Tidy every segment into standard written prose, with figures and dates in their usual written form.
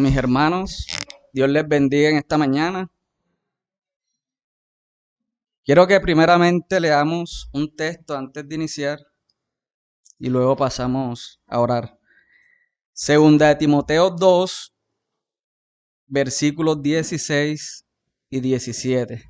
Mis hermanos, Dios les bendiga en esta mañana. Quiero que primeramente leamos un texto antes de iniciar y luego pasamos a orar. Segunda de Timoteo 2, versículos 16 y 17.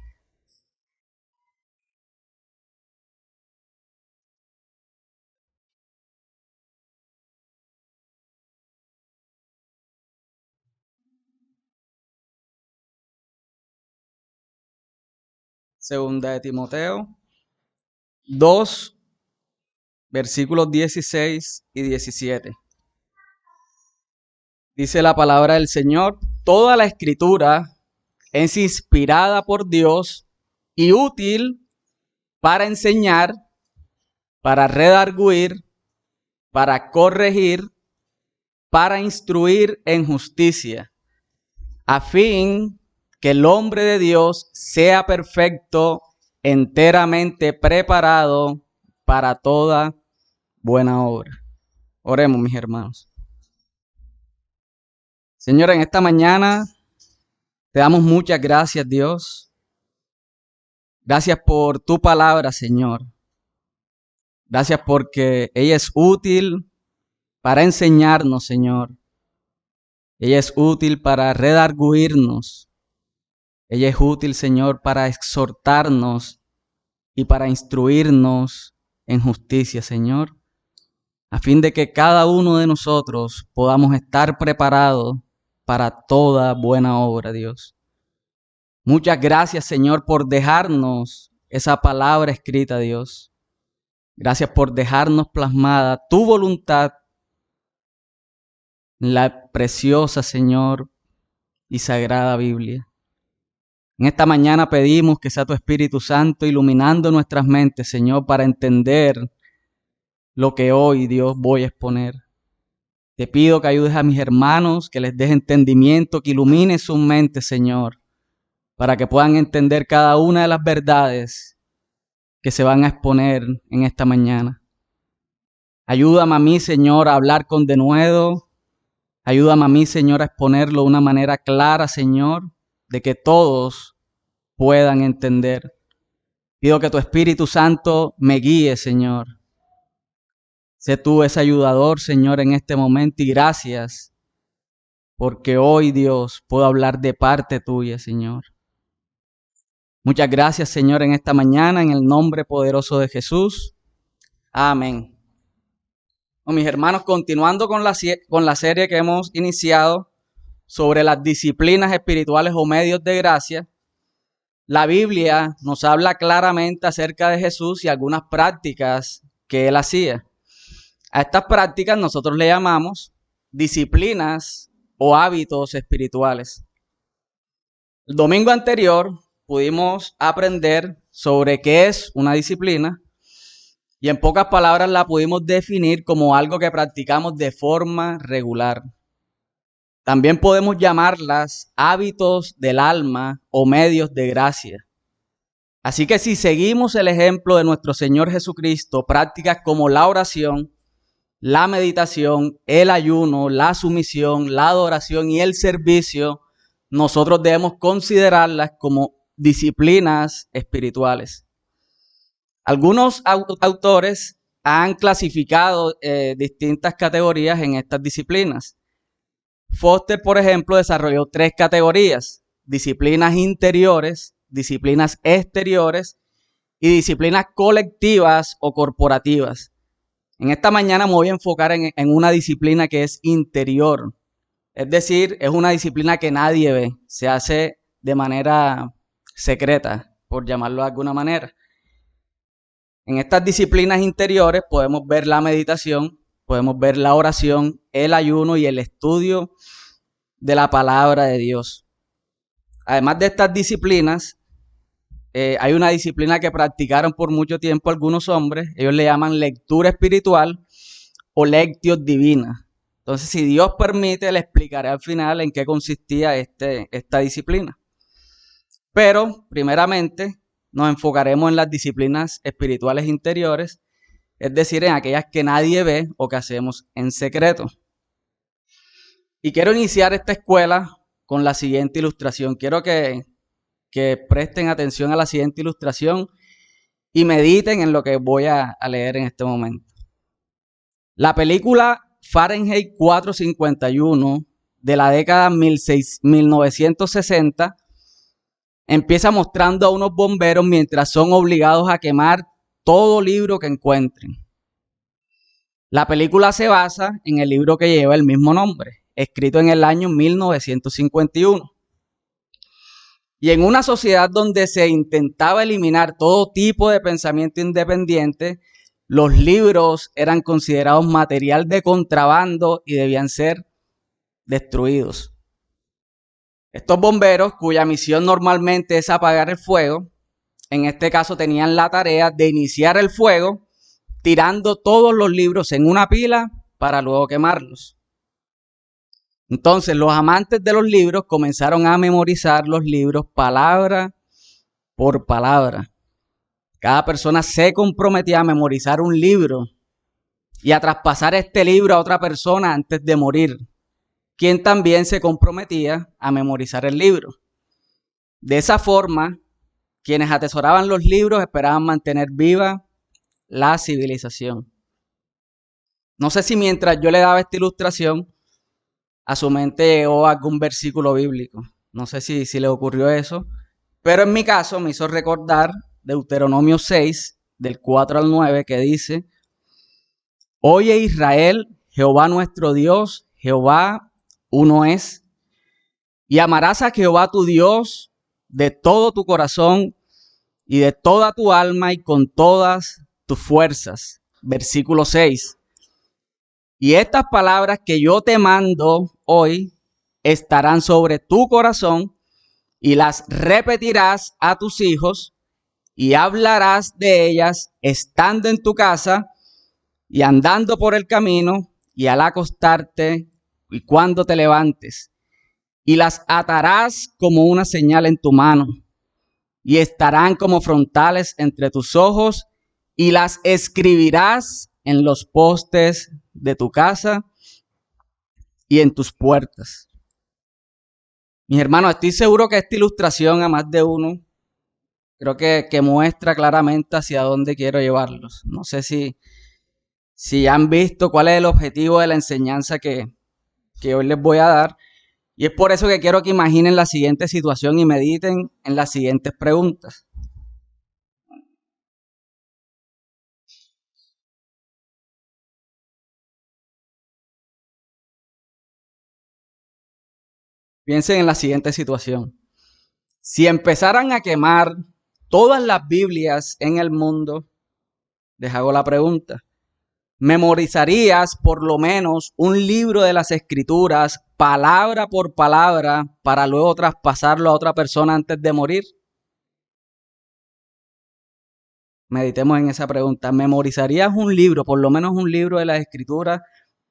Segunda de Timoteo 2, versículos 16 y 17. Dice la palabra del Señor: toda la escritura es inspirada por Dios y útil para enseñar, para redarguir, para corregir, para instruir en justicia, a fin que el hombre de Dios sea perfecto, enteramente preparado para toda buena obra. Oremos, mis hermanos. Señor, en esta mañana te damos muchas gracias, Dios. Gracias por tu palabra, Señor. Gracias porque ella es útil para enseñarnos, Señor. Ella es útil para redarguirnos. Ella es útil, Señor, para exhortarnos y para instruirnos en justicia, Señor, a fin de que cada uno de nosotros podamos estar preparados para toda buena obra, Dios. Muchas gracias, Señor, por dejarnos esa palabra escrita, Dios. Gracias por dejarnos plasmada tu voluntad en la preciosa, Señor, y sagrada Biblia. En esta mañana pedimos que sea tu Espíritu Santo iluminando nuestras mentes, Señor, para entender lo que hoy, Dios, voy a exponer. Te pido que ayudes a mis hermanos, que les des entendimiento, que ilumines sus mentes, Señor, para que puedan entender cada una de las verdades que se van a exponer en esta mañana. Ayúdame a mí, Señor, a hablar con denuedo. Ayúdame a mí, Señor, a exponerlo de una manera clara, Señor, de que todos puedan entender. Pido que tu Espíritu Santo me guíe, Señor. Sé tú ese ayudador, Señor, en este momento, y gracias porque hoy, Dios, puedo hablar de parte tuya, Señor. Muchas gracias, Señor, en esta mañana, en el nombre poderoso de Jesús. Amén. Bueno, mis hermanos, continuando con la serie que hemos iniciado sobre las disciplinas espirituales o medios de gracia, la Biblia nos habla claramente acerca de Jesús y algunas prácticas que él hacía. A estas prácticas nosotros le llamamos disciplinas o hábitos espirituales. El domingo anterior pudimos aprender sobre qué es una disciplina y en pocas palabras la pudimos definir como algo que practicamos de forma regular. También podemos llamarlas hábitos del alma o medios de gracia. Así que si seguimos el ejemplo de nuestro Señor Jesucristo, prácticas como la oración, la meditación, el ayuno, la sumisión, la adoración y el servicio, nosotros debemos considerarlas como disciplinas espirituales. Algunos autores han clasificado distintas categorías en estas disciplinas. Foster, por ejemplo, desarrolló 3 categorías: disciplinas interiores, disciplinas exteriores y disciplinas colectivas o corporativas. En esta mañana me voy a enfocar en una disciplina que es interior. Es decir, es una disciplina que nadie ve. Se hace de manera secreta, por llamarlo de alguna manera. En estas disciplinas interiores podemos ver la meditación, podemos ver la oración, el ayuno y el estudio de la palabra de Dios. Además de estas disciplinas, hay una disciplina que practicaron por mucho tiempo algunos hombres. Ellos le llaman lectura espiritual o lectio divina. Entonces, si Dios permite, le explicaré al final en qué consistía esta disciplina. Pero, primeramente, nos enfocaremos en las disciplinas espirituales interiores, es decir, en aquellas que nadie ve o que hacemos en secreto. Y quiero iniciar esta escuela con la siguiente ilustración. Quiero que presten atención a la siguiente ilustración y mediten en lo que voy a leer en este momento. La película Fahrenheit 451 de la década 1960 empieza mostrando a unos bomberos mientras son obligados a quemar todo libro que encuentren. La película se basa en el libro que lleva el mismo nombre, escrito en el año 1951. Y en una sociedad donde se intentaba eliminar todo tipo de pensamiento independiente, los libros eran considerados material de contrabando y debían ser destruidos. Estos bomberos, cuya misión normalmente es apagar el fuego, en este caso tenían la tarea de iniciar el fuego tirando todos los libros en una pila para luego quemarlos. Entonces los amantes de los libros comenzaron a memorizar los libros palabra por palabra. Cada persona se comprometía a memorizar un libro y a traspasar este libro a otra persona antes de morir, quien también se comprometía a memorizar el libro. De esa forma, quienes atesoraban los libros esperaban mantener viva la civilización. No sé si mientras yo le daba esta ilustración, a su mente llegó algún versículo bíblico. No sé si le ocurrió eso, pero en mi caso me hizo recordar Deuteronomio 6, del 4 al 9, que dice: Oye Israel, Jehová nuestro Dios, Jehová uno es, y amarás a Jehová tu Dios de todo tu corazón y de toda tu alma y con todas tus fuerzas. Versículo 6. Y estas palabras que yo te mando hoy estarán sobre tu corazón y las repetirás a tus hijos y hablarás de ellas estando en tu casa y andando por el camino y al acostarte y cuando te levantes. Y las atarás como una señal en tu mano y estarán como frontales entre tus ojos y las escribirás en los postes de tu casa y en tus puertas. Mis hermanos, estoy seguro que esta ilustración a más de uno creo que muestra claramente hacia dónde quiero llevarlos. No sé si han visto cuál es el objetivo de la enseñanza que hoy les voy a dar. Y es por eso que quiero que imaginen la siguiente situación y mediten en las siguientes preguntas. Piensen en la siguiente situación. Si empezaran a quemar todas las Biblias en el mundo, les hago la pregunta: ¿memorizarías por lo menos un libro de las Escrituras, palabra por palabra, para luego traspasarlo a otra persona antes de morir? Meditemos en esa pregunta. ¿Memorizarías un libro, por lo menos un libro de las Escrituras,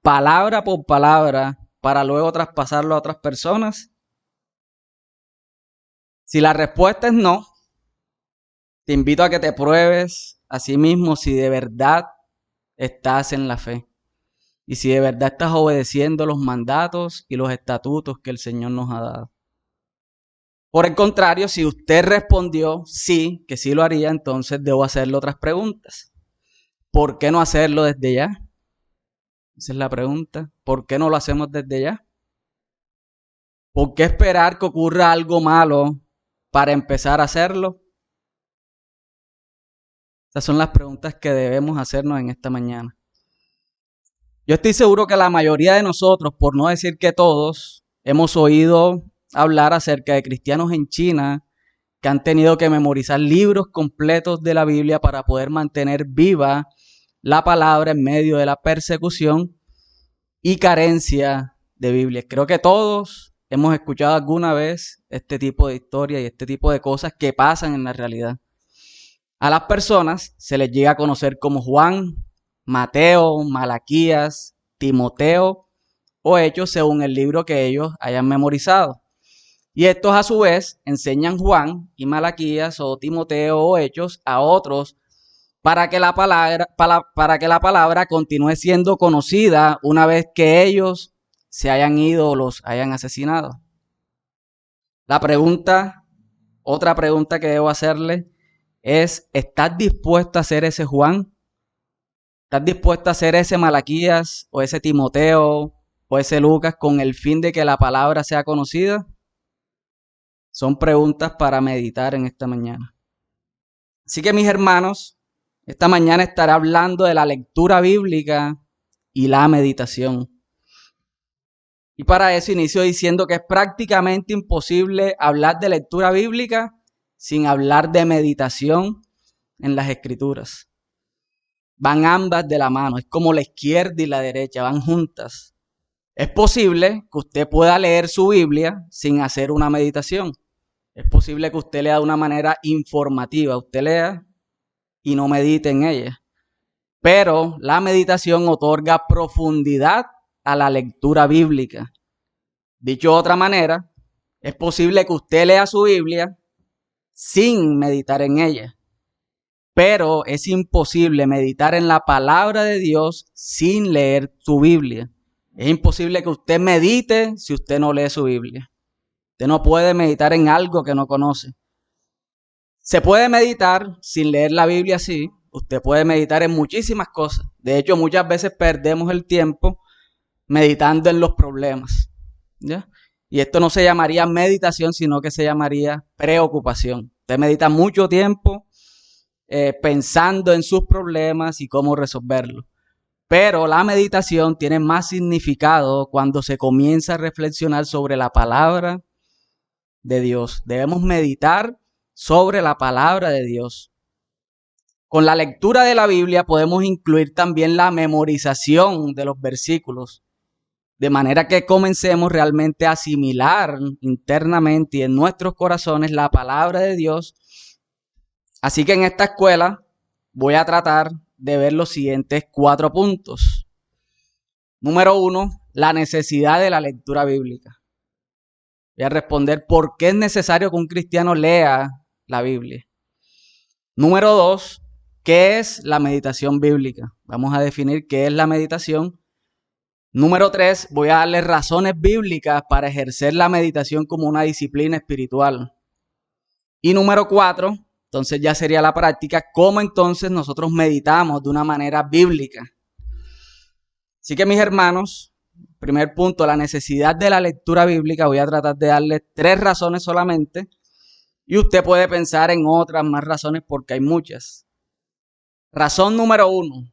palabra por palabra, para luego traspasarlo a otras personas? Si la respuesta es no, te invito a que te pruebes a sí mismo si de verdad estás en la fe y si de verdad estás obedeciendo los mandatos y los estatutos que el Señor nos ha dado. Por el contrario, si usted respondió sí, que sí lo haría, entonces debo hacerle otras preguntas. ¿Por qué no hacerlo desde ya? Esa es la pregunta. ¿Por qué no lo hacemos desde ya? ¿Por qué esperar que ocurra algo malo para empezar a hacerlo? Esas son las preguntas que debemos hacernos en esta mañana. Yo estoy seguro que la mayoría de nosotros, por no decir que todos, hemos oído hablar acerca de cristianos en China que han tenido que memorizar libros completos de la Biblia para poder mantener viva la palabra en medio de la persecución y carencia de Biblia. Creo que todos hemos escuchado alguna vez este tipo de historia y este tipo de cosas que pasan en la realidad. A las personas se les llega a conocer como Juan, Mateo, Malaquías, Timoteo o Hechos según el libro que ellos hayan memorizado. Y estos a su vez enseñan Juan y Malaquías o Timoteo o Hechos a otros para que la palabra continúe siendo conocida una vez que ellos se hayan ido o los hayan asesinado. Otra pregunta que debo hacerle es, ¿estás dispuesto a ser ese Juan? ¿Estás dispuesto a ser ese Malaquías o ese Timoteo o ese Lucas con el fin de que la palabra sea conocida? Son preguntas para meditar en esta mañana. Así que mis hermanos, esta mañana estaré hablando de la lectura bíblica y la meditación. Y para eso inicio diciendo que es prácticamente imposible hablar de lectura bíblica sin hablar de meditación en las Escrituras. Van ambas de la mano, es como la izquierda y la derecha, van juntas. Es posible que usted pueda leer su Biblia sin hacer una meditación. Es posible que usted lea de una manera informativa, usted lea y no medite en ella. Pero la meditación otorga profundidad a la lectura bíblica. Dicho de otra manera, es posible que usted lea su Biblia sin meditar en ella. Pero es imposible meditar en la palabra de Dios sin leer su Biblia. Es imposible que usted medite si usted no lee su Biblia. Usted no puede meditar en algo que no conoce. Se puede meditar sin leer la Biblia, sí. Usted puede meditar en muchísimas cosas. De hecho, muchas veces perdemos el tiempo meditando en los problemas, ¿ya? Y esto no se llamaría meditación, sino que se llamaría preocupación. Usted medita mucho tiempo pensando en sus problemas y cómo resolverlos. Pero la meditación tiene más significado cuando se comienza a reflexionar sobre la palabra de Dios. Debemos meditar sobre la palabra de Dios. Con la lectura de la Biblia podemos incluir también la memorización de los versículos, de manera que comencemos realmente a asimilar internamente y en nuestros corazones la palabra de Dios. Así que en esta escuela voy a tratar de ver los siguientes 4 puntos. Número 1, la necesidad de la lectura bíblica. Voy a responder por qué es necesario que un cristiano lea la Biblia. Número 2, ¿qué es la meditación bíblica? Vamos a definir qué es la meditación. Número 3, voy a darle razones bíblicas para ejercer la meditación como una disciplina espiritual. Y número 4, entonces ya sería la práctica, cómo entonces nosotros meditamos de una manera bíblica. Así que mis hermanos, primer punto, la necesidad de la lectura bíblica. Voy a tratar de darle 3 razones solamente. Y usted puede pensar en otras más razones porque hay muchas. Razón número 1.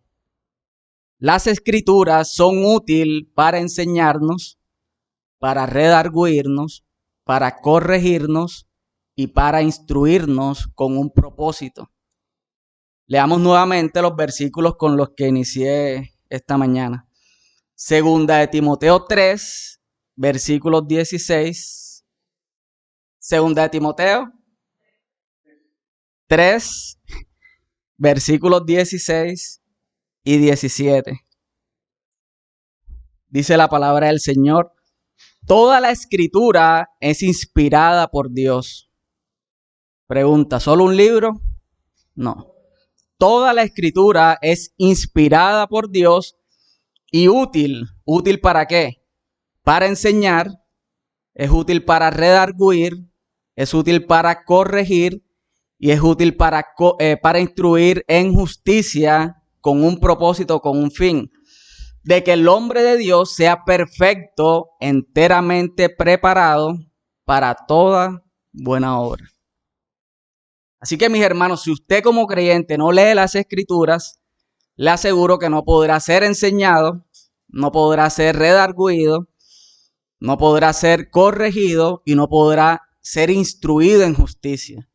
Las escrituras son útiles para enseñarnos, para redarguirnos, para corregirnos y para instruirnos con un propósito. Leamos nuevamente los versículos con los que inicié esta mañana. Segunda de Timoteo 3, versículos 16. Segunda de Timoteo 3, versículos 16 y 17. Dice la palabra del Señor: toda la escritura es inspirada por Dios. Pregunta, ¿solo un libro? No. Toda la escritura es inspirada por Dios y útil. ¿Útil para qué? Para enseñar, es útil para redarguir, es útil para corregir y es útil para instruir en justicia con un propósito, con un fin, de que el hombre de Dios sea perfecto, enteramente preparado para toda buena obra. Así que mis hermanos, si usted como creyente no lee las escrituras, le aseguro que no podrá ser enseñado, no podrá ser redarguido, no podrá ser corregido y no podrá ser instruido en justicia.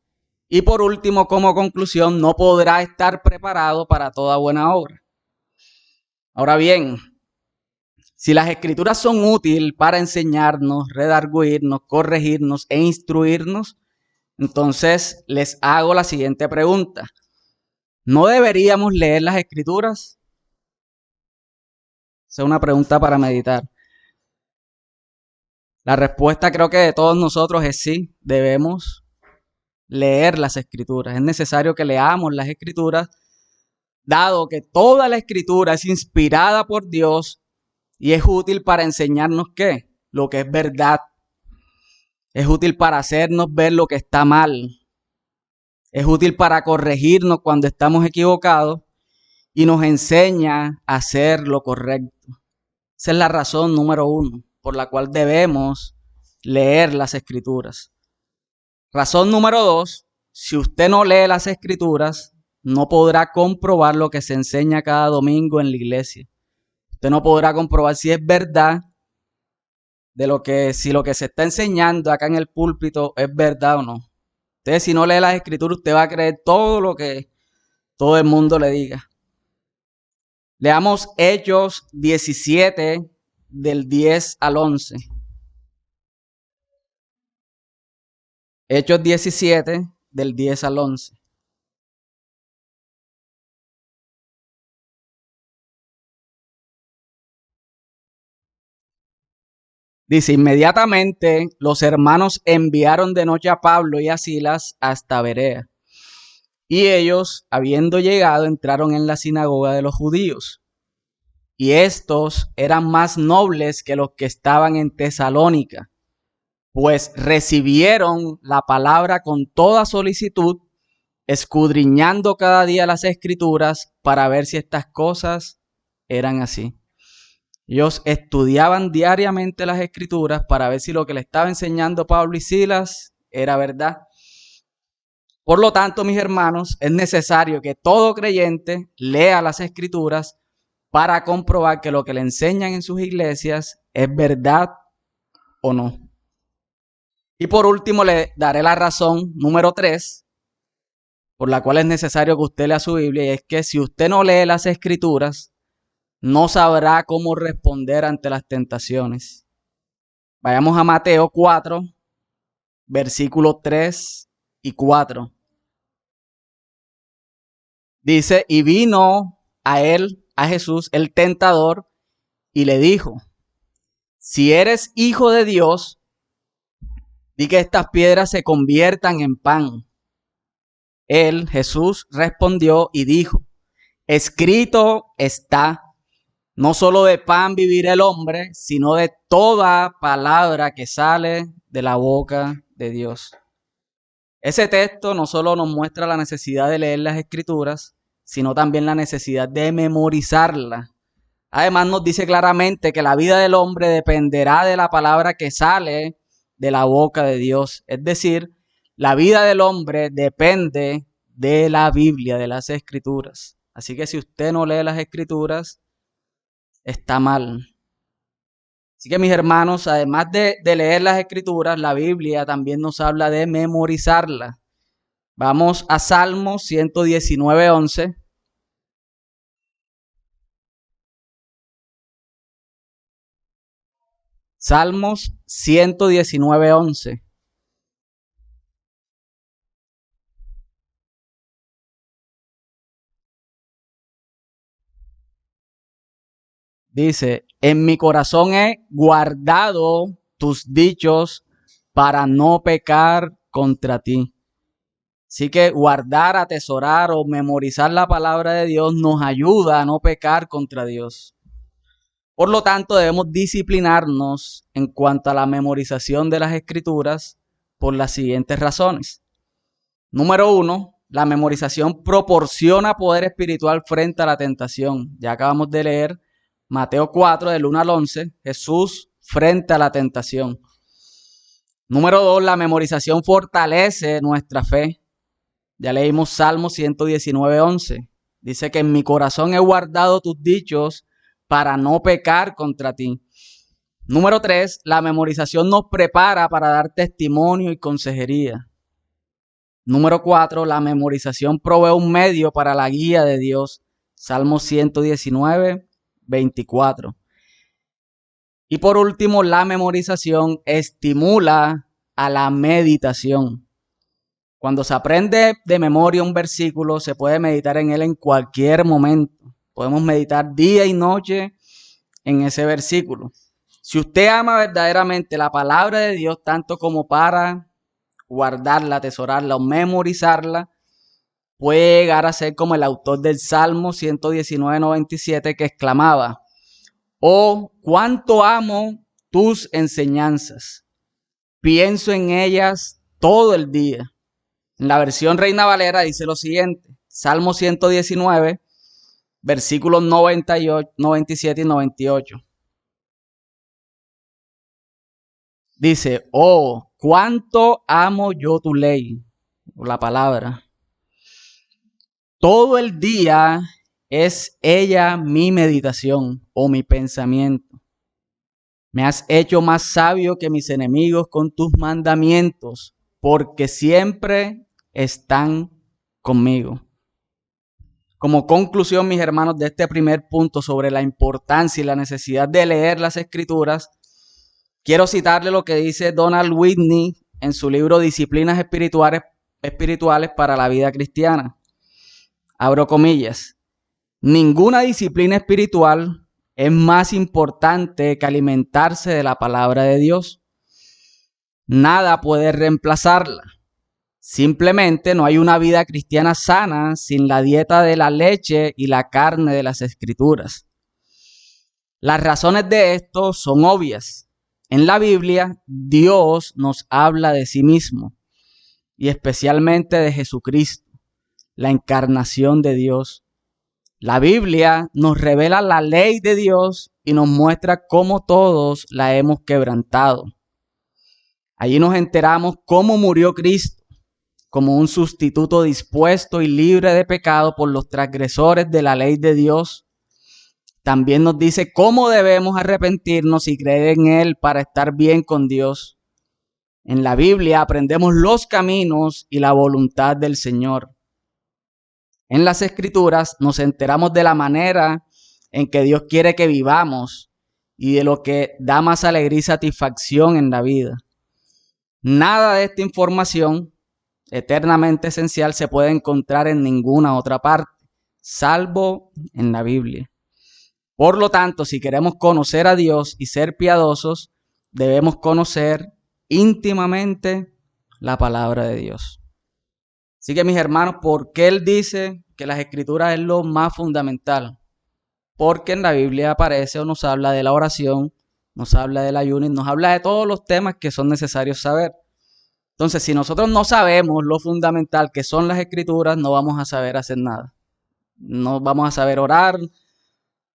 Y por último, como conclusión, no podrá estar preparado para toda buena obra. Ahora bien, si las escrituras son útiles para enseñarnos, redarguirnos, corregirnos e instruirnos, entonces les hago la siguiente pregunta. ¿No deberíamos leer las escrituras? Esa es una pregunta para meditar. La respuesta creo que de todos nosotros es sí, debemos leer las escrituras. Es necesario que leamos las escrituras, dado que toda la escritura es inspirada por Dios Y es útil para enseñarnos ¿qué? Lo que es verdad. Es útil para hacernos ver lo que está mal. Es útil para corregirnos cuando estamos equivocados y nos enseña a hacer lo correcto. Esa es la razón número 1 por la cual debemos leer las Escrituras. Razón número 2, si usted no lee las Escrituras, no podrá comprobar lo que se enseña cada domingo en la iglesia. Usted no podrá comprobar si es verdad si lo que se está enseñando acá en el púlpito es verdad o no. Usted, si no lee las Escrituras, usted va a creer todo lo que todo el mundo le diga. Leamos Hechos 17, del 10 al 11. Hechos 17, del 10 al 11. Dice, inmediatamente los hermanos enviaron de noche a Pablo y a Silas hasta Berea. Y ellos, habiendo llegado, entraron en la sinagoga de los judíos. Y estos eran más nobles que los que estaban en Tesalónica, pues recibieron la palabra con toda solicitud, escudriñando cada día las Escrituras para ver si estas cosas eran así. Ellos estudiaban diariamente las Escrituras para ver si lo que le estaba enseñando Pablo y Silas era verdad. Por lo tanto, mis hermanos, es necesario que todo creyente lea las Escrituras para comprobar que lo que le enseñan en sus iglesias es verdad o no. Y por último, le daré la razón número 3 por la cual es necesario que usted lea su Biblia, y es que si usted no lee las Escrituras, no sabrá cómo responder ante las tentaciones. Vayamos a Mateo 4, versículos 3 y 4. Dice, y vino a él, a Jesús, el tentador, y le dijo, si eres hijo de Dios, di que estas piedras se conviertan en pan. Él, Jesús, respondió y dijo, escrito está, no solo de pan vivirá el hombre, sino de toda palabra que sale de la boca de Dios. Ese texto no solo nos muestra la necesidad de leer las Escrituras, sino también la necesidad de memorizarlas. Además nos dice claramente que la vida del hombre dependerá de la palabra que sale de la boca de Dios. Es decir, la vida del hombre depende de la Biblia, de las Escrituras. Así que si usted no lee las Escrituras, está mal. Así que mis hermanos, además de leer las Escrituras, la Biblia también nos habla de memorizarla. Vamos a Salmos 119, 11. Salmos 119, 11. Dice, en mi corazón he guardado tus dichos para no pecar contra ti. Así que guardar, atesorar o memorizar la palabra de Dios nos ayuda a no pecar contra Dios. Por lo tanto, debemos disciplinarnos en cuanto a la memorización de las Escrituras por las siguientes razones. Número 1, la memorización proporciona poder espiritual frente a la tentación. Ya acabamos de leer Mateo 4, del 1 al 11, Jesús frente a la tentación. Número 2, la memorización fortalece nuestra fe. Ya leímos Salmo 119, 11. Dice que en mi corazón he guardado tus dichos para no pecar contra ti. Número 3, la memorización nos prepara para dar testimonio y consejería. Número 4, la memorización provee un medio para la guía de Dios. Salmo 119, 24. Y por último, la memorización estimula a la meditación. Cuando se aprende de memoria un versículo, se puede meditar en él en cualquier momento. Podemos meditar día y noche en ese versículo. Si usted ama verdaderamente la palabra de Dios, tanto como para guardarla, atesorarla o memorizarla, puede llegar a ser como el autor del Salmo 119, 97, que exclamaba, Oh, cuánto amo tus enseñanzas. Pienso en ellas todo el día. En la versión Reina Valera dice lo siguiente. Salmo 119, versículos 98, 97 y 98. Dice, oh, cuánto amo yo tu ley, o la palabra. Todo el día es ella mi meditación o mi pensamiento. Me has hecho más sabio que mis enemigos con tus mandamientos, porque siempre están conmigo. Como conclusión, mis hermanos, de este primer punto sobre la importancia y la necesidad de leer las Escrituras, quiero citarle lo que dice Donald Whitney en su libro Disciplinas Espirituales para la Vida Cristiana. Abro comillas. Ninguna disciplina espiritual es más importante que alimentarse de la palabra de Dios. Nada puede reemplazarla. Simplemente no hay una vida cristiana sana sin la dieta de la leche y la carne de las Escrituras. Las razones de esto son obvias. En la Biblia, Dios nos habla de sí mismo y especialmente de Jesucristo, la encarnación de Dios. La Biblia nos revela la ley de Dios y nos muestra cómo todos la hemos quebrantado. Allí nos enteramos cómo murió Cristo como un sustituto dispuesto y libre de pecado por los transgresores de la ley de Dios. También nos dice cómo debemos arrepentirnos y creer en Él para estar bien con Dios. En la Biblia aprendemos los caminos y la voluntad del Señor. En las Escrituras nos enteramos de la manera en que Dios quiere que vivamos y de lo que da más alegría y satisfacción en la vida. Nada de esta información eternamente esencial se puede encontrar en ninguna otra parte, salvo en la Biblia. Por lo tanto, si queremos conocer a Dios y ser piadosos, debemos conocer íntimamente la palabra de Dios. Así que, mis hermanos, ¿por qué Él dice que las Escrituras es lo más fundamental? Porque en la Biblia aparece o nos habla de la oración, nos habla del ayuno y nos habla de todos los temas que son necesarios saber. Entonces, si nosotros no sabemos lo fundamental que son las Escrituras, no vamos a saber hacer nada. No vamos a saber orar,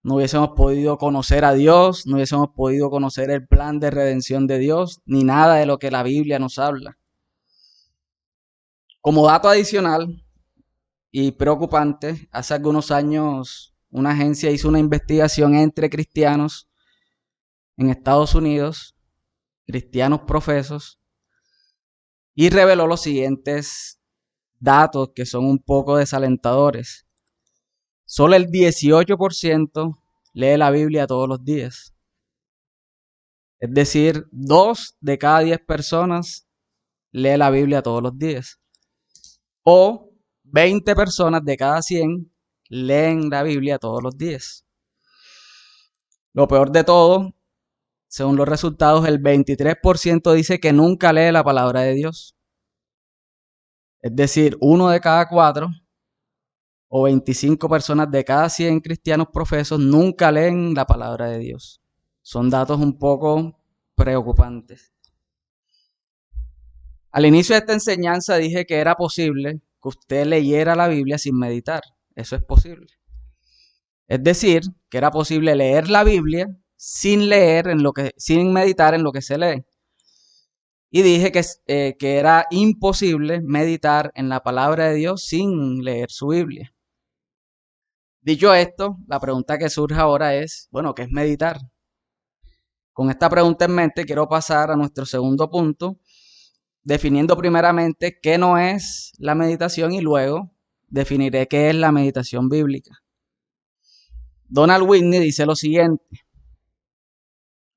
no hubiésemos podido conocer a Dios, no hubiésemos podido conocer el plan de redención de Dios, ni nada de lo que la Biblia nos habla. Como dato adicional y preocupante, hace algunos años una agencia hizo una investigación entre cristianos en Estados Unidos, cristianos profesos, y reveló los siguientes datos que son un poco desalentadores. Solo el 18% lee la Biblia todos los días. Es decir, 2 de cada 10 personas lee la Biblia todos los días. O 20 personas de cada 100 leen la Biblia todos los días. Lo peor de todo, según los resultados, el 23% dice que nunca lee la palabra de Dios. Es decir, 1 de cada 4 o 25 personas de cada 100 cristianos profesos nunca leen la palabra de Dios. Son datos un poco preocupantes. Al inicio de esta enseñanza dije que era posible que usted leyera la Biblia sin meditar. Eso es posible. Es decir, que era posible leer la Biblia sin meditar en lo que se lee. Y dije que era imposible meditar en la palabra de Dios sin leer su Biblia. Dicho esto, la pregunta que surge ahora es, bueno, ¿qué es meditar? Con esta pregunta en mente quiero pasar a nuestro segundo punto, definiendo primeramente qué no es la meditación y luego definiré qué es la meditación bíblica. Donald Whitney dice lo siguiente: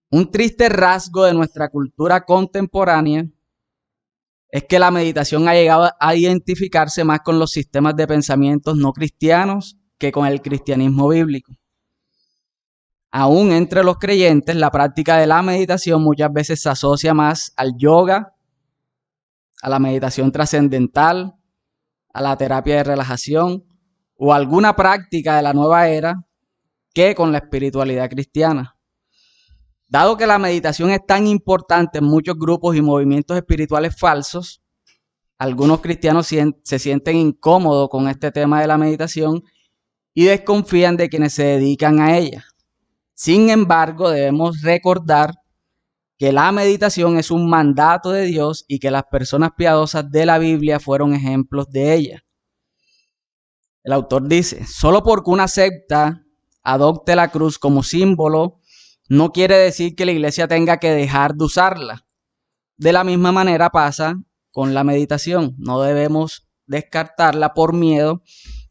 un triste rasgo de nuestra cultura contemporánea es que la meditación ha llegado a identificarse más con los sistemas de pensamientos no cristianos que con el cristianismo bíblico. Aún entre los creyentes, la práctica de la meditación muchas veces se asocia más al yoga, a la meditación trascendental, a la terapia de relajación o alguna práctica de la nueva era que con la espiritualidad cristiana. Dado que la meditación es tan importante en muchos grupos y movimientos espirituales falsos, algunos cristianos se sienten incómodos con este tema de la meditación y desconfían de quienes se dedican a ella. Sin embargo, debemos recordar que la meditación es un mandato de Dios y que las personas piadosas de la Biblia fueron ejemplos de ella. El autor dice, solo porque una secta adopte la cruz como símbolo, no quiere decir que la iglesia tenga que dejar de usarla. De la misma manera pasa con la meditación. No debemos descartarla por miedo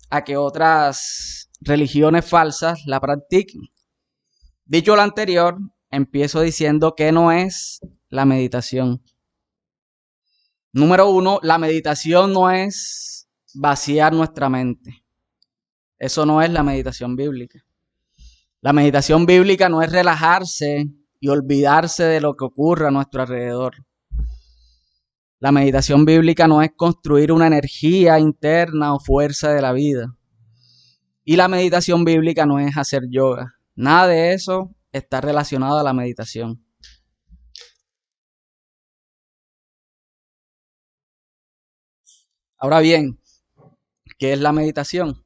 a que otras religiones falsas la practiquen. Dicho lo anterior, empiezo diciendo que no es la meditación. Número 1, la meditación no es vaciar nuestra mente. Eso no es la meditación bíblica. La meditación bíblica no es relajarse y olvidarse de lo que ocurre a nuestro alrededor. La meditación bíblica no es construir una energía interna o fuerza de la vida. Y la meditación bíblica no es hacer yoga. Nada de eso está relacionado a la meditación. Ahora bien, ¿qué es la meditación?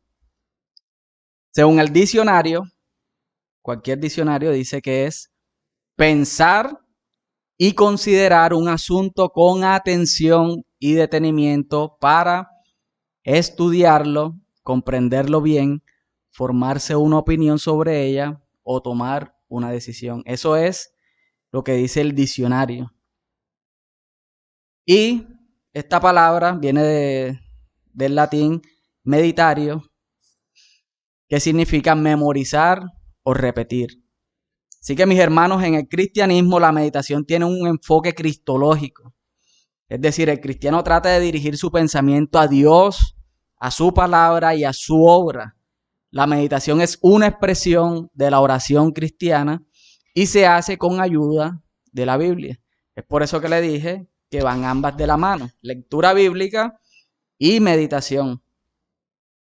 Según el diccionario, cualquier diccionario dice que es pensar y considerar un asunto con atención y detenimiento para estudiarlo, comprenderlo bien, formarse una opinión sobre ella o tomar una decisión. Eso es lo que dice el diccionario. Y esta palabra viene del latín meditario, que significa memorizar o repetir. Así que mis hermanos, en el cristianismo la meditación tiene un enfoque cristológico. Es decir, el cristiano trata de dirigir su pensamiento a Dios, a su palabra y a su obra. La meditación es una expresión de la oración cristiana y se hace con ayuda de la Biblia. Es por eso que le dije que van ambas de la mano, lectura bíblica y meditación.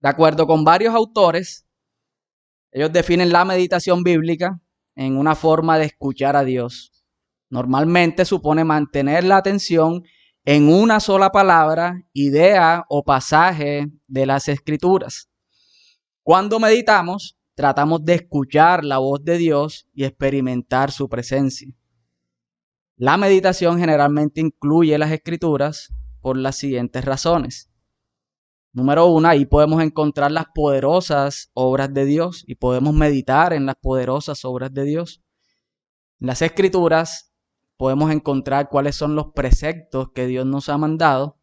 De acuerdo con varios autores, ellos definen la meditación bíblica en una forma de escuchar a Dios. Normalmente supone mantener la atención en una sola palabra, idea o pasaje de las Escrituras. Cuando meditamos, tratamos de escuchar la voz de Dios y experimentar su presencia. La meditación generalmente incluye las Escrituras por las siguientes razones. Número 1, ahí podemos encontrar las poderosas obras de Dios y podemos meditar en las poderosas obras de Dios. En las Escrituras podemos encontrar cuáles son los preceptos que Dios nos ha mandado.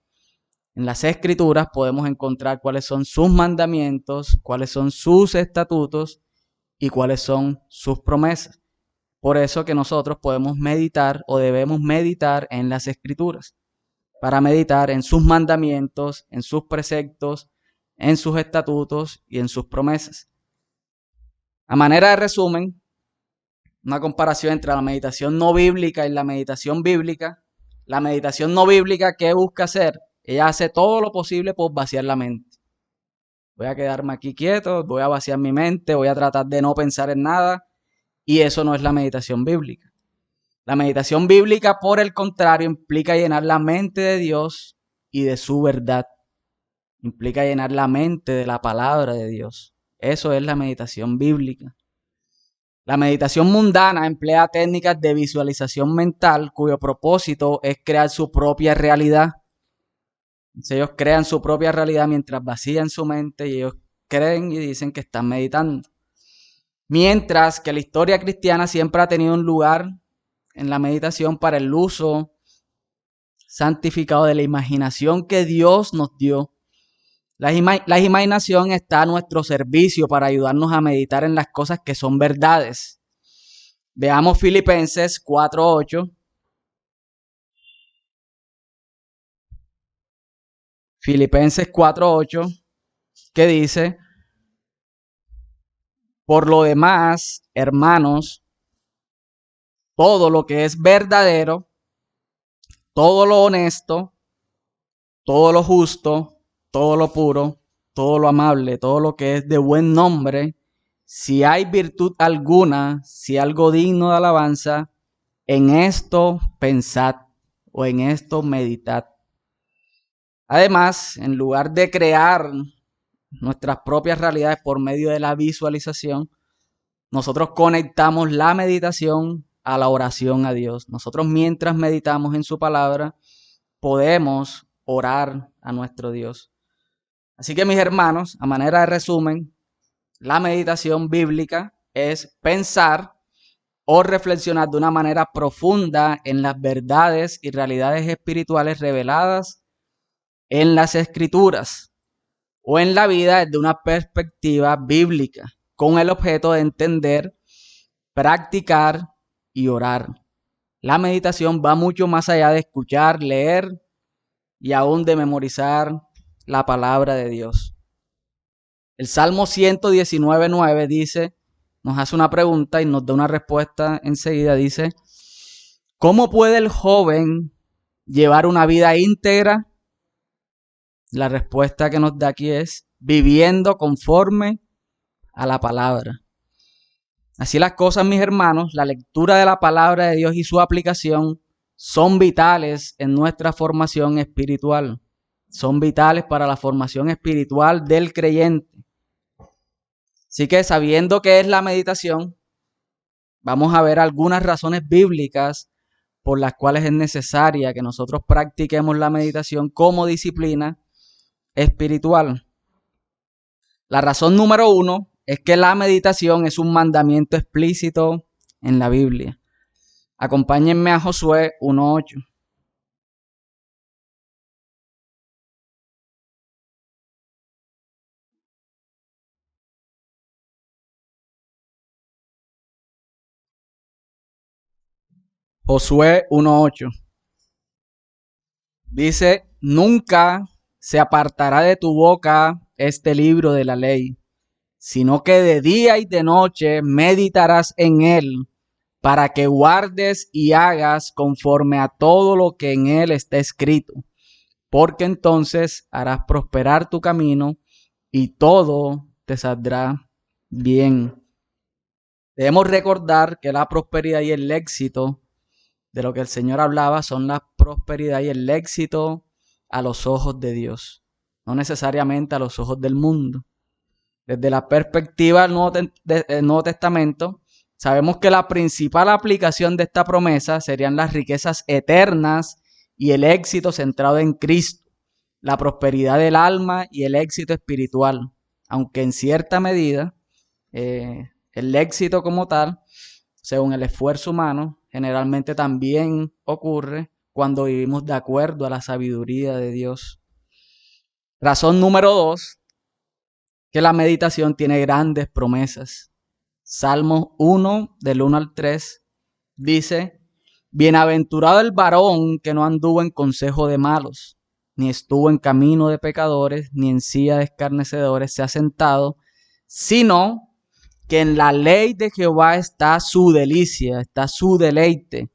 En las Escrituras podemos encontrar cuáles son sus mandamientos, cuáles son sus estatutos y cuáles son sus promesas. Por eso que nosotros podemos meditar o debemos meditar en las Escrituras, para meditar en sus mandamientos, en sus preceptos, en sus estatutos y en sus promesas. A manera de resumen, una comparación entre la meditación no bíblica y la meditación bíblica. La meditación no bíblica, ¿qué busca hacer? Ella hace todo lo posible por vaciar la mente. Voy a quedarme aquí quieto, voy a vaciar mi mente, voy a tratar de no pensar en nada, y eso no es la meditación bíblica. La meditación bíblica, por el contrario, implica llenar la mente de Dios y de su verdad. Implica llenar la mente de la palabra de Dios. Eso es la meditación bíblica. La meditación mundana emplea técnicas de visualización mental cuyo propósito es crear su propia realidad. Entonces ellos crean su propia realidad mientras vacían su mente y ellos creen y dicen que están meditando. Mientras que la historia cristiana siempre ha tenido un lugar en la meditación para el uso santificado de la imaginación que Dios nos dio. La imaginación está a nuestro servicio para ayudarnos a meditar en las cosas que son verdades. Veamos Filipenses 4:8. Filipenses 4:8, que dice: por lo demás, hermanos, todo lo que es verdadero, todo lo honesto, todo lo justo, todo lo puro, todo lo amable, todo lo que es de buen nombre, si hay virtud alguna, si algo digno de alabanza, en esto pensad o en esto meditad. Además, en lugar de crear nuestras propias realidades por medio de la visualización, nosotros conectamos la meditación a la oración a Dios. Nosotros mientras meditamos en su palabra, podemos orar a nuestro Dios. Así que mis hermanos, a manera de resumen, la meditación bíblica es pensar o reflexionar de una manera profunda en las verdades y realidades espirituales reveladas en las Escrituras o en la vida desde una perspectiva bíblica, con el objeto de entender, practicar y orar. La meditación va mucho más allá de escuchar, leer y aún de memorizar la palabra de Dios. El Salmo 119:9 dice, nos hace una pregunta y nos da una respuesta enseguida. Dice, ¿cómo puede el joven llevar una vida íntegra? La respuesta que nos da aquí es, viviendo conforme a la palabra. Así las cosas, mis hermanos, la lectura de la palabra de Dios y su aplicación son vitales en nuestra formación espiritual. Son vitales para la formación espiritual del creyente. Así que sabiendo qué es la meditación, vamos a ver algunas razones bíblicas por las cuales es necesaria que nosotros practiquemos la meditación como disciplina espiritual. La razón número 1 es que la meditación es un mandamiento explícito en la Biblia. Acompáñenme a Josué 1:8. Josué 1:8. Dice, nunca se apartará de tu boca este libro de la ley, sino que de día y de noche meditarás en él, para que guardes y hagas conforme a todo lo que en él está escrito, porque entonces harás prosperar tu camino y todo te saldrá bien. Debemos recordar que la prosperidad y el éxito de lo que el Señor hablaba son la prosperidad y el éxito a los ojos de Dios, no necesariamente a los ojos del mundo. Desde la perspectiva del Nuevo Testamento, sabemos que la principal aplicación de esta promesa serían las riquezas eternas y el éxito centrado en Cristo, la prosperidad del alma y el éxito espiritual, aunque en cierta medida el éxito como tal, según el esfuerzo humano, generalmente también ocurre cuando vivimos de acuerdo a la sabiduría de Dios. Razón número 2, que la meditación tiene grandes promesas. Salmos 1, del 1 al 3, dice, bienaventurado el varón que no anduvo en consejo de malos, ni estuvo en camino de pecadores, ni en silla de escarnecedores se ha sentado, sino que en la ley de Jehová está su delicia, está su deleite,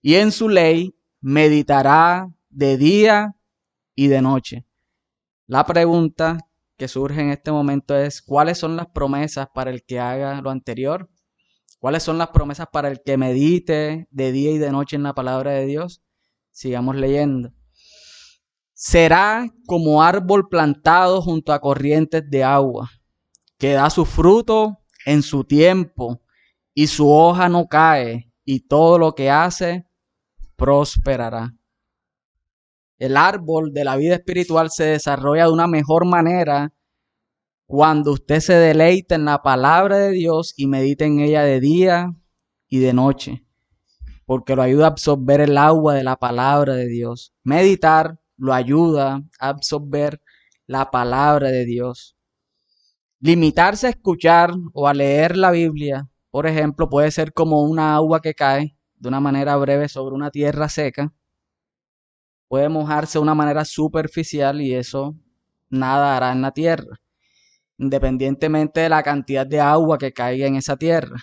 y en su ley meditará de día y de noche. La pregunta que surge en este momento es, ¿cuáles son las promesas para el que haga lo anterior? ¿Cuáles son las promesas para el que medite de día y de noche en la palabra de Dios? Sigamos leyendo. Será como árbol plantado junto a corrientes de agua, que da su fruto en su tiempo, y su hoja no cae, y todo lo que hace prosperará. El árbol de la vida espiritual se desarrolla de una mejor manera cuando usted se deleita en la palabra de Dios y medita en ella de día y de noche, porque lo ayuda a absorber el agua de la palabra de Dios. Meditar lo ayuda a absorber la palabra de Dios. Limitarse a escuchar o a leer la Biblia, por ejemplo, puede ser como una agua que cae de una manera breve sobre una tierra seca. Puede mojarse de una manera superficial y eso nada hará en la tierra, independientemente de la cantidad de agua que caiga en esa tierra.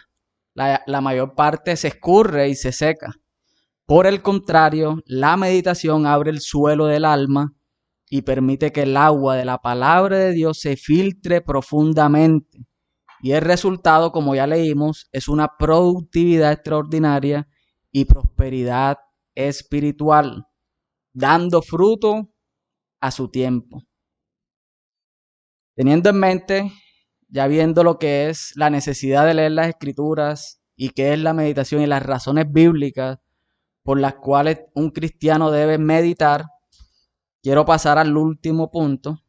La mayor parte se escurre y se seca. Por el contrario, la meditación abre el suelo del alma y permite que el agua de la palabra de Dios se filtre profundamente Y el resultado, como ya leímos, es una productividad extraordinaria y prosperidad espiritual, dando fruto a su tiempo. Teniendo en mente, ya viendo lo que es la necesidad de leer las escrituras y qué es la meditación y las razones bíblicas por las cuales un cristiano debe meditar, quiero pasar al último punto,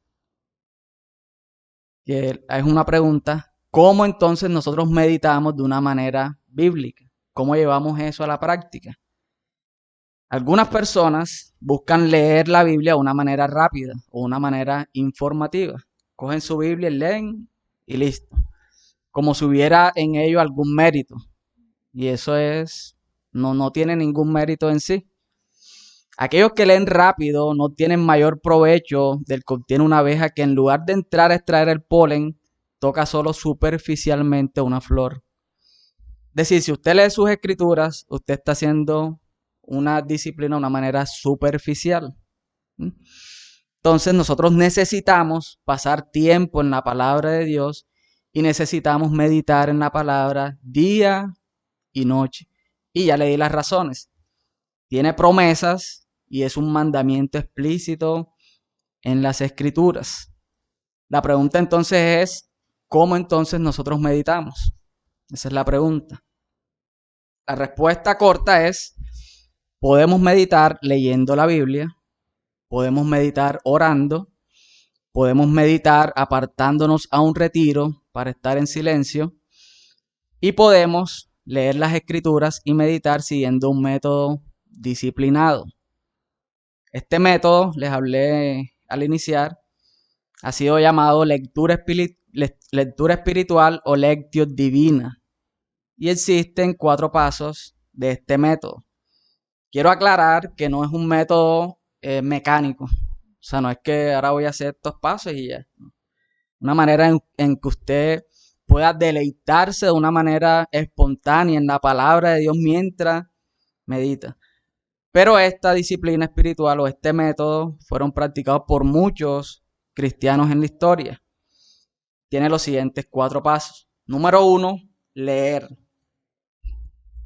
que es una pregunta: ¿cómo entonces nosotros meditamos de una manera bíblica? ¿Cómo llevamos eso a la práctica? Algunas personas buscan leer la Biblia de una manera rápida o una manera informativa. Cogen su Biblia, leen y listo. Como si hubiera en ello algún mérito. Y eso no tiene ningún mérito en sí. Aquellos que leen rápido no tienen mayor provecho del que obtiene una abeja que, en lugar de entrar a extraer el polen, toca solo superficialmente una flor. Es decir, si usted lee sus escrituras, usted está haciendo una disciplina de una manera superficial. Entonces nosotros necesitamos pasar tiempo en la palabra de Dios y necesitamos meditar en la palabra día y noche. Y ya le di las razones. Tiene promesas y es un mandamiento explícito en las escrituras. La pregunta entonces es: ¿cómo entonces nosotros meditamos? Esa es la pregunta. La respuesta corta es: podemos meditar leyendo la Biblia, podemos meditar orando, podemos meditar apartándonos a un retiro para estar en silencio, y podemos leer las escrituras y meditar siguiendo un método disciplinado. Este método, les hablé al iniciar, ha sido llamado lectura espiritual o lectio divina, y existen 4 pasos de este método. Quiero aclarar que no es un método mecánico, o sea, no es que ahora voy a hacer estos pasos y ya. Una manera en que usted pueda deleitarse de una manera espontánea en la palabra de Dios mientras medita. Pero esta disciplina espiritual o este método fueron practicados por muchos cristianos en la historia. Tiene los siguientes 4 pasos. Número 1, leer.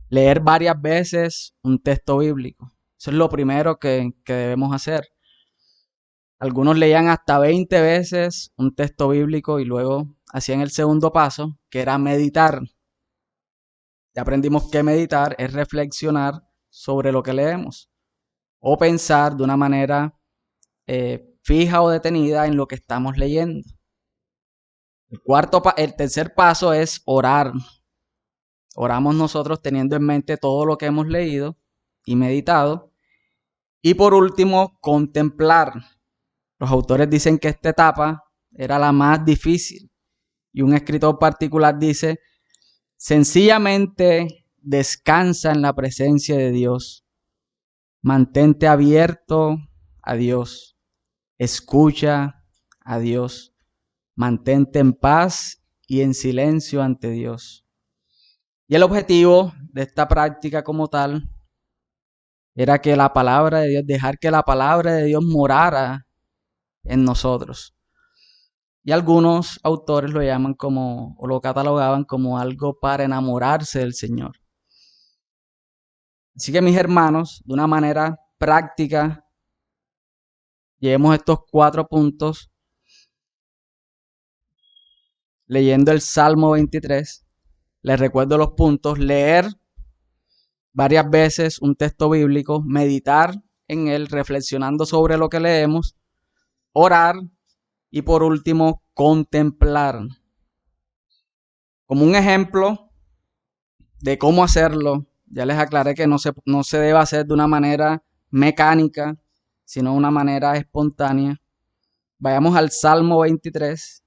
Leer varias veces un texto bíblico. Eso es lo primero que debemos hacer. Algunos leían hasta 20 veces un texto bíblico y luego hacían el segundo paso, que era meditar. Ya aprendimos que meditar es reflexionar sobre lo que leemos o pensar de una manera fija o detenida en lo que estamos leyendo. El tercer paso es orar. Oramos nosotros teniendo en mente todo lo que hemos leído y meditado. Y por último, contemplar. Los autores dicen que esta etapa era la más difícil. Y un escritor particular dice: sencillamente descansa en la presencia de Dios. Mantente abierto a Dios. Escucha a Dios. Mantente en paz y en silencio ante Dios. Y el objetivo de esta práctica como tal era que la palabra de Dios, dejar que la palabra de Dios morara en nosotros. Y algunos autores lo llaman como, o lo catalogaban como algo para enamorarse del Señor. Así que, mis hermanos, de una manera práctica, llevemos estos 4 puntos leyendo el Salmo 23. Les recuerdo los puntos: leer varias veces un texto bíblico, meditar en él, reflexionando sobre lo que leemos, orar y por último, contemplar. Como un ejemplo de cómo hacerlo, ya les aclaré que no se debe hacer de una manera mecánica, sino de una manera espontánea. Vayamos al Salmo 23.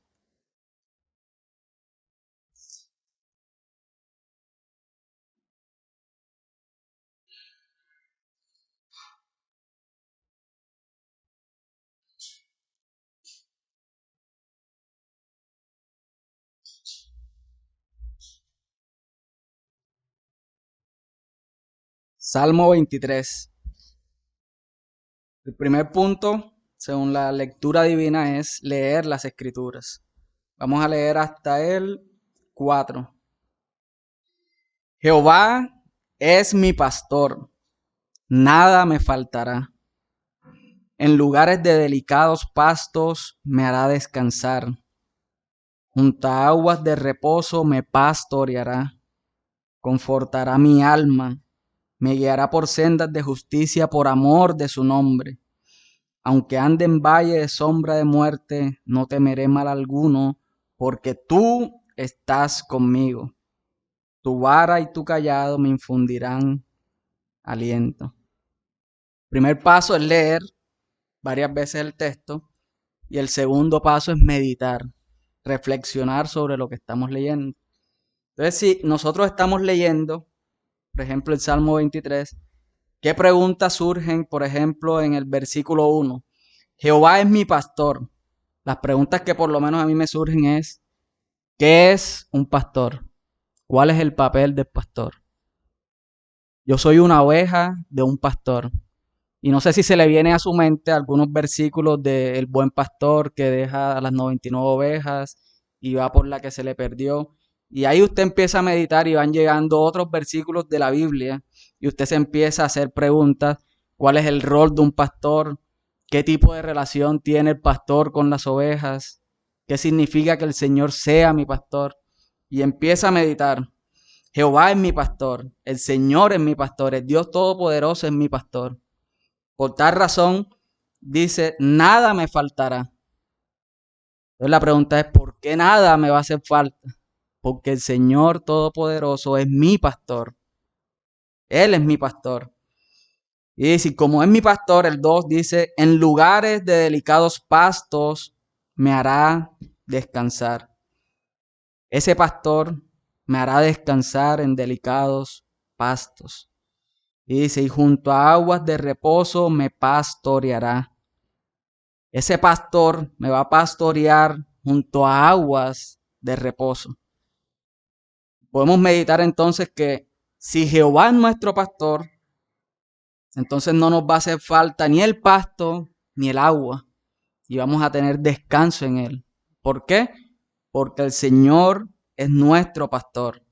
Salmo 23. El primer punto, según la lectura divina, es leer las escrituras. Vamos a leer hasta el 4. Jehová es mi pastor, nada me faltará. En lugares de delicados pastos me hará descansar. Junto a aguas de reposo me pastoreará. Confortará mi alma. Me guiará por sendas de justicia por amor de su nombre. Aunque ande en valle de sombra de muerte, no temeré mal alguno, porque tú estás conmigo. Tu vara y tu cayado me infundirán aliento. Primer paso es leer varias veces el texto y el segundo paso es meditar, reflexionar sobre lo que estamos leyendo. Entonces, si nosotros estamos leyendo, por ejemplo, el Salmo 23, ¿qué preguntas surgen, por ejemplo, en el versículo 1? Jehová es mi pastor. Las preguntas que por lo menos a mí me surgen es, ¿qué es un pastor? ¿Cuál es el papel del pastor? Yo soy una oveja de un pastor. Y no sé si se le viene a su mente algunos versículos del buen pastor que deja a las 99 ovejas y va por la que se le perdió. Y ahí usted empieza a meditar y van llegando otros versículos de la Biblia y usted se empieza a hacer preguntas. ¿Cuál es el rol de un pastor? ¿Qué tipo de relación tiene el pastor con las ovejas? ¿Qué significa que el Señor sea mi pastor? Y empieza a meditar. Jehová es mi pastor, el Señor es mi pastor, el Dios Todopoderoso es mi pastor. Por tal razón, dice, nada me faltará. Entonces la pregunta es, ¿por qué nada me va a hacer falta? Porque el Señor Todopoderoso es mi pastor. Él es mi pastor. Y si como es mi pastor, el 2 dice, en lugares de delicados pastos me hará descansar. Ese pastor me hará descansar en delicados pastos. Y dice, y junto a aguas de reposo me pastoreará. Ese pastor me va a pastorear junto a aguas de reposo. Podemos meditar entonces que si Jehová es nuestro pastor, entonces no nos va a hacer falta ni el pasto ni el agua y vamos a tener descanso en él. ¿Por qué? Porque el Señor es nuestro pastor.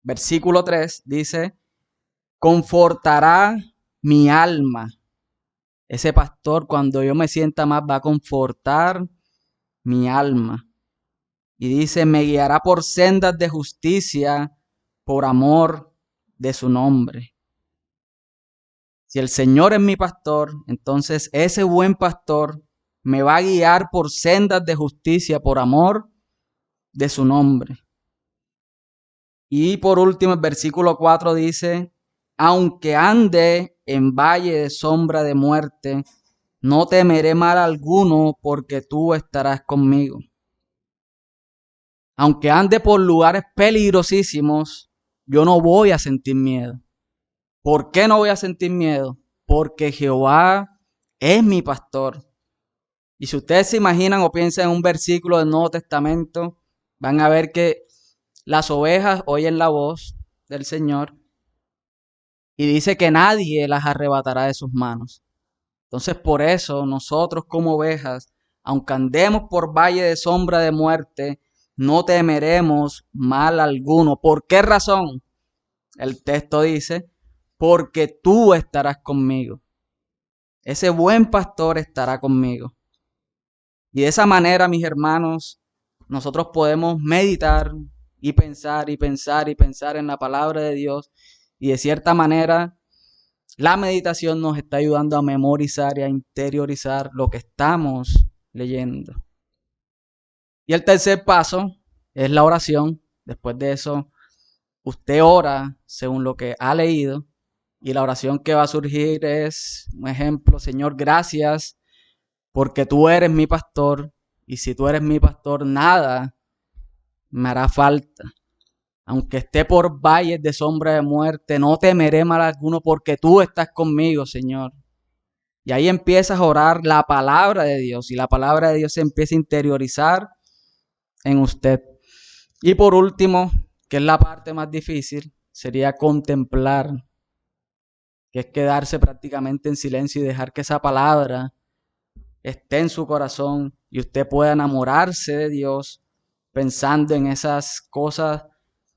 Versículo 3 dice, confortará mi alma. Ese pastor cuando yo me sienta mal va a confortar mi alma. Y dice, me guiará por sendas de justicia por amor de su nombre. Si el Señor es mi pastor, entonces ese buen pastor me va a guiar por sendas de justicia por amor de su nombre. Y por último, el versículo 4 dice, aunque ande en valle de sombra de muerte, no temeré mal alguno porque tú estarás conmigo. Aunque ande por lugares peligrosísimos, yo no voy a sentir miedo. ¿Por qué no voy a sentir miedo? Porque Jehová es mi pastor. Y si ustedes se imaginan o piensan en un versículo del Nuevo Testamento, van a ver que las ovejas oyen la voz del Señor y dice que nadie las arrebatará de sus manos. Entonces por eso nosotros como ovejas, aunque andemos por valle de sombra de muerte, no temeremos mal alguno. ¿Por qué razón? El texto dice, porque tú estarás conmigo. Ese buen pastor estará conmigo. Y de esa manera, mis hermanos, nosotros podemos meditar y pensar y pensar y pensar en la palabra de Dios. Y de cierta manera, la meditación nos está ayudando a memorizar y a interiorizar lo que estamos leyendo. Y el tercer paso es la oración. Después de eso, usted ora según lo que ha leído. Y la oración que va a surgir es, un ejemplo, Señor, gracias porque tú eres mi pastor. Y si tú eres mi pastor, nada me hará falta. Aunque esté por valles de sombra de muerte, no temeré mal alguno porque tú estás conmigo, Señor. Y ahí empiezas a orar la palabra de Dios y la palabra de Dios se empieza a interiorizar en usted. Y por último, que es la parte más difícil, sería contemplar, que es quedarse prácticamente en silencio y dejar que esa palabra esté en su corazón y usted pueda enamorarse de Dios pensando en esas cosas,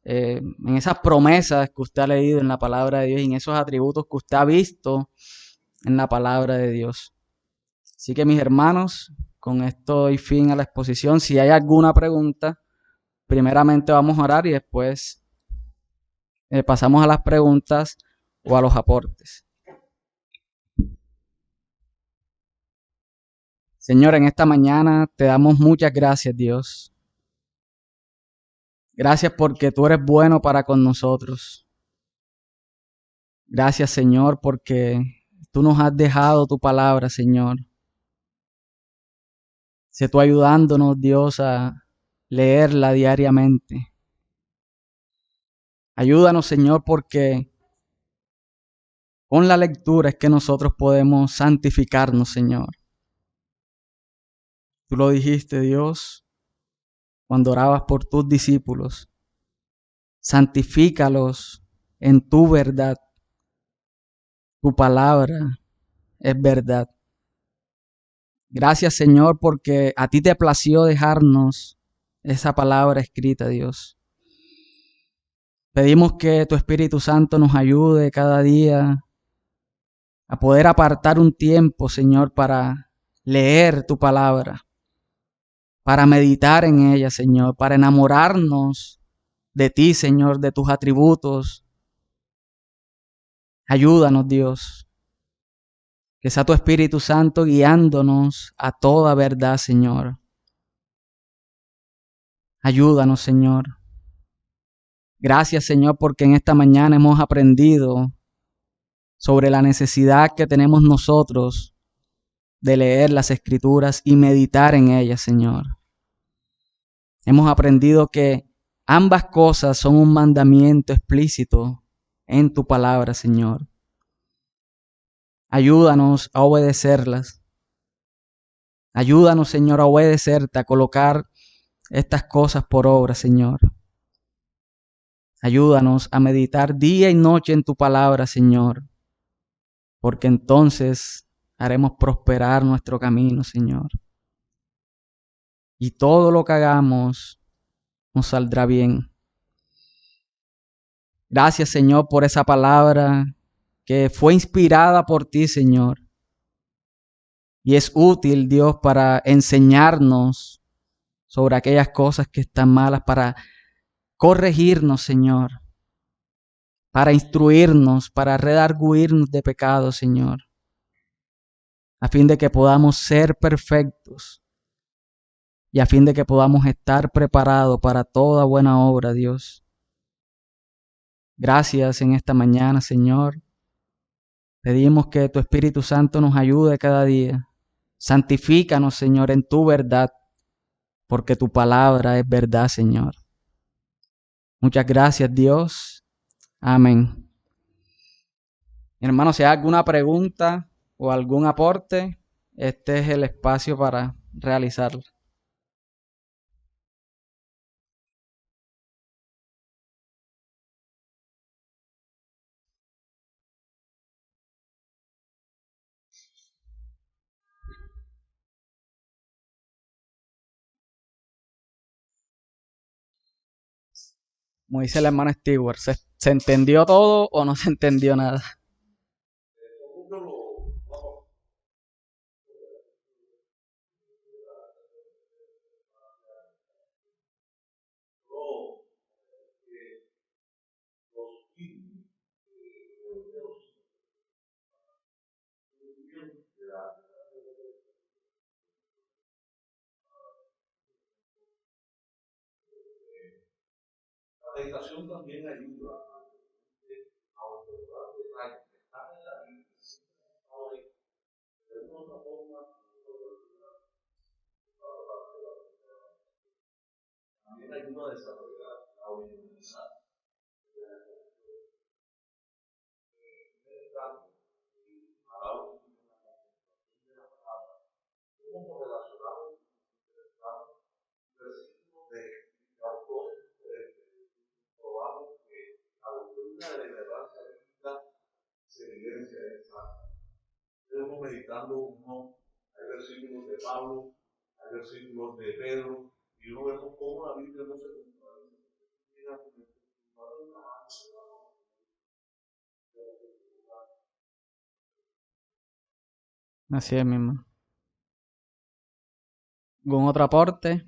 en esas promesas que usted ha leído en la palabra de Dios y en esos atributos que usted ha visto en la palabra de Dios. Así que mis hermanos, con esto doy fin a la exposición. Si hay alguna pregunta, primeramente vamos a orar y después pasamos a las preguntas o a los aportes. Señor, en esta mañana te damos muchas gracias, Dios. Gracias porque tú eres bueno para con nosotros. Gracias, Señor, porque tú nos has dejado tu palabra, Señor. Sé tú ayudándonos, Dios, a leerla diariamente. Ayúdanos, Señor, porque con la lectura es que nosotros podemos santificarnos, Señor. Tú lo dijiste, Dios, cuando orabas por tus discípulos. Santifícalos en tu verdad. Tu palabra es verdad. Gracias, Señor, porque a ti te plació dejarnos esa palabra escrita, Dios. Pedimos que tu Espíritu Santo nos ayude cada día a poder apartar un tiempo, Señor, para leer tu palabra, para meditar en ella, Señor, para enamorarnos de ti, Señor, de tus atributos. Ayúdanos, Dios, que sea tu Espíritu Santo guiándonos a toda verdad, Señor. Ayúdanos, Señor. Gracias, Señor, porque en esta mañana hemos aprendido sobre la necesidad que tenemos nosotros de leer las Escrituras y meditar en ellas, Señor. Hemos aprendido que ambas cosas son un mandamiento explícito en tu palabra, Señor. Ayúdanos a obedecerlas. Ayúdanos, Señor, a obedecerte, a colocar estas cosas por obra, Señor. Ayúdanos a meditar día y noche en tu palabra, Señor, porque entonces haremos prosperar nuestro camino, Señor. Y todo lo que hagamos nos saldrá bien. Gracias, Señor, por esa palabra que fue inspirada por ti, Señor. Y es útil, Dios, para enseñarnos sobre aquellas cosas que están malas, para corregirnos, Señor, para instruirnos, para redarguirnos de pecado, Señor, a fin de que podamos ser perfectos y a fin de que podamos estar preparados para toda buena obra, Dios. Gracias en esta mañana, Señor. Pedimos que tu Espíritu Santo nos ayude cada día. Santifícanos, Señor, en tu verdad, porque tu palabra es verdad, Señor. Muchas gracias, Dios. Amén. Hermano, si hay alguna pregunta o algún aporte, este es el espacio para realizarlo. Como dice el hermano Stewart, ¿se entendió todo o no se entendió nada? La meditación también ayuda a observar detalles que están en la Biblia, de una otra forma, también ayuda a desarrollar la originalidad de la meditando y a la hora de la palabra, cómo relacionaron versículos de autores diferentes. Probamos que la doctrina de la relevancia bíblica se evidencia en esa. Estamos meditando hay versículos de Pablo, hay versículos de Pedro, Y uno vemos cómo la Biblia no se contradice. Mira, Así es mismo. ¿Algún otro aporte?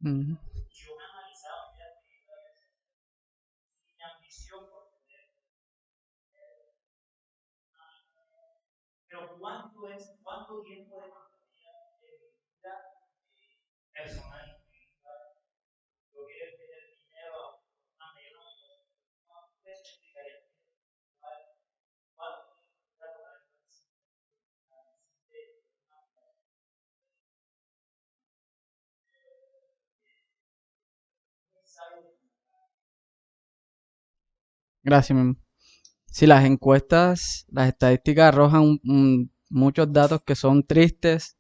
Ujú. Gracias, mismo. Si las encuestas, las estadísticas arrojan muchos datos que son tristes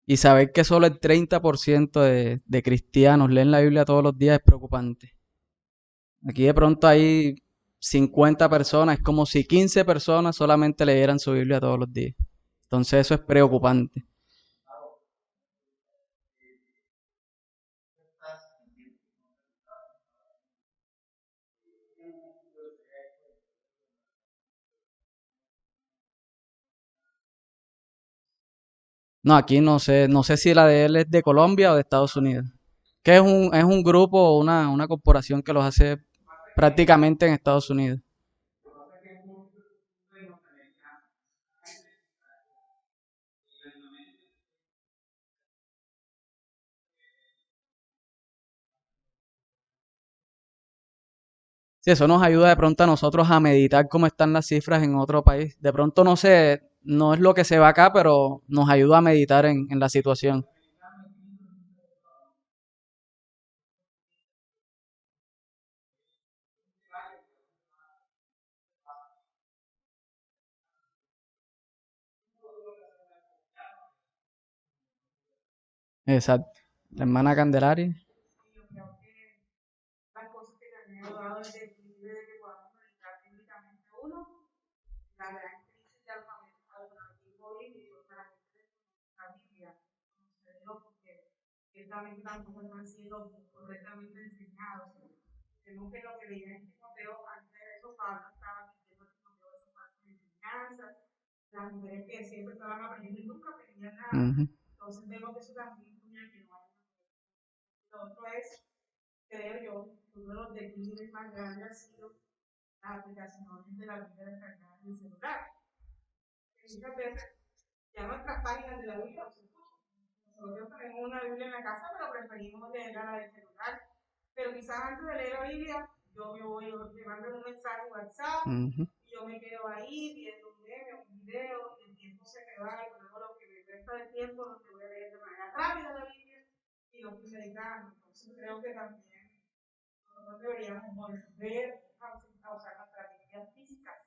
y saber que solo el 30% de cristianos leen la Biblia todos los días es preocupante. Aquí de pronto hay 50 personas, es como si 15 personas solamente leyeran su Biblia todos los días. Entonces eso es preocupante. No, aquí no sé si la de él es de Colombia o de Estados Unidos. Que es un grupo o una corporación que los hace prácticamente en Estados Unidos. Sí, eso nos ayuda de pronto a nosotros a meditar cómo están las cifras en otro país. De pronto no sé, no es lo que se va acá, pero nos ayuda a meditar en la situación. Exacto. La hermana Candelaria. Ujú. las aplicaciones de la Biblia descargadas en el celular. Muchas veces ya nuestras páginas de la Biblia no se escuchan. Nosotros tenemos una Biblia en la casa, pero preferimos leerla la del celular. Pero quizás antes de leer la Biblia, yo me mando un mensaje en WhatsApp, y yo me quedo ahí viendo un meme o un video, y el tiempo se me va, y luego lo que me resta de tiempo no te voy a leer de manera rápida la Biblia y no estoy meditando. Entonces creo que también nosotros deberíamos volver a usar nuestras Biblias físicas.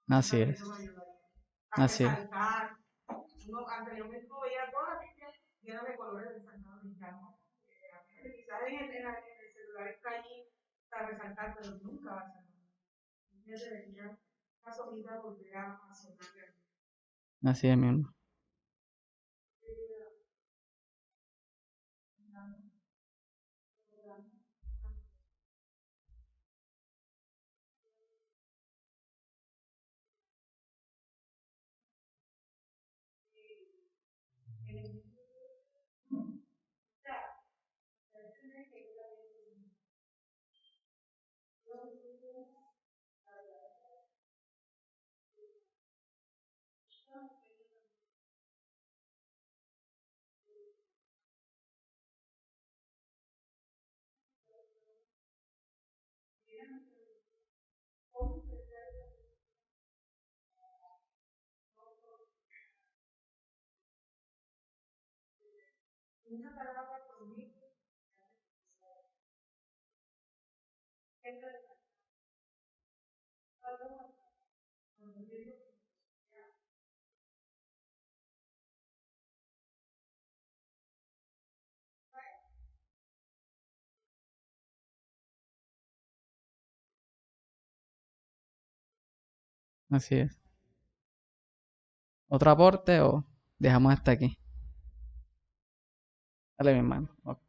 Así es. A Así es. resaltar. Anteriormente no veía todas las Biblias llenas de colores resaltados mexicanos. Quizás en el celular está ahí para resaltar, pero nunca va a ser. Entonces debería las hojitas volver a sonar. Así es, mi hermano. Una palabra conmigo. Así es. ¿Otro aporte o dejamos hasta aquí? Dale, mi hermano. Ok.